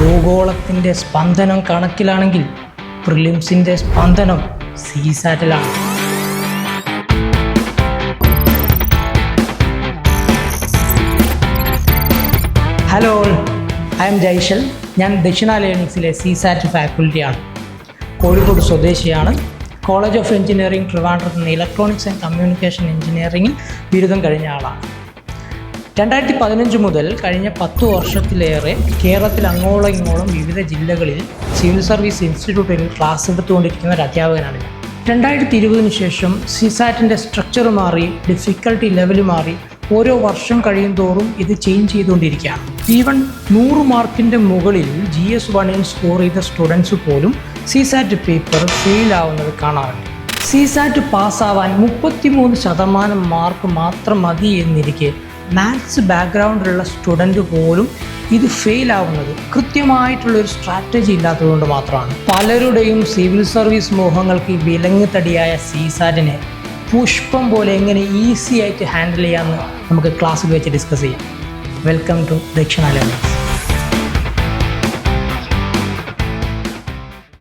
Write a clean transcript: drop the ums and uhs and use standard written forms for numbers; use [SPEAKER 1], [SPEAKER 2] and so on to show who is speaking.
[SPEAKER 1] ഭൂഗോളത്തിൻ്റെ സ്പന്ദനം കണക്കിലാണെങ്കിൽ പ്രിലിംസിൻ്റെ സ്പന്ദനം സീസാറ്റിലാണ്. Hello, I'm Jaishal. ഞാൻ ദക്ഷിണ ലേണിങ്സിലെ സീസാറ്റ് ഫാക്കൽറ്റിയാണ്. കോഴിക്കോട് സ്വദേശിയാണ്. കോളേജ് ഓഫ് എഞ്ചിനീയറിംഗ് ട്രിവാൻഡ്രത്ത് നിന്ന് ഇലക്ട്രോണിക്സ് ആൻഡ് കമ്മ്യൂണിക്കേഷൻ എഞ്ചിനീയറിംഗിൽ ബിരുദം കഴിഞ്ഞ ആളാണ്. 2015 മുതൽ കഴിഞ്ഞ 10 വർഷത്തിലേറെ കേരളത്തിൽ അങ്ങോളം ഇങ്ങോളം വിവിധ ജില്ലകളിൽ സിവിൽ സർവീസ് ഇൻസ്റ്റിറ്റ്യൂട്ടിൽ ക്ലാസ് എടുത്തുകൊണ്ടിരിക്കുന്ന ഒരു അധ്യാപകനാണ് ഞാൻ. 2020 ശേഷം സീസാറ്റിൻ്റെ സ്ട്രക്ചർ മാറി, ഡിഫിക്കൽട്ടി ലെവൽ മാറി. ഓരോ വർഷം കഴിയും തോറും ഇത് ചേഞ്ച് ചെയ്തുകൊണ്ടിരിക്കുകയാണ്. ഈവൻ 100 മാർക്കിൻ്റെ മുകളിൽ GS1 സ്കോർ ചെയ്ത സ്റ്റുഡൻസ് പോലും സീസാറ്റ് പേപ്പർ ഫെയിൽ ആവുന്നത് കാണാറുണ്ട്. സീസാറ്റ് പാസ്സാവാൻ 33% മാർക്ക് മാത്രം മതി എന്നിരിക്കെ മാത്സ് ബാക്ക്ഗ്രൗണ്ടിലുള്ള സ്റ്റുഡൻറ്റ് പോലും ഇത് ഫെയിൽ ആവുന്നത് കൃത്യമായിട്ടുള്ളൊരു സ്ട്രാറ്റജി ഇല്ലാത്തതുകൊണ്ട് മാത്രമാണ്. പലരുടെയും സിവിൽ സർവീസ് മോഹങ്ങൾക്ക് വിലങ്ങ് തടിയായ സീസാറ്റിനെ പുഷ്പം പോലെ എങ്ങനെ ഈസി ആയിട്ട് ഹാൻഡിൽ ചെയ്യാമെന്ന് നമുക്ക് ക്ലാസ്സിൽ വെച്ച് ഡിസ്കസ് ചെയ്യാം. വെൽക്കം ടു ദക്ഷിണ ലേണിങ്സ്.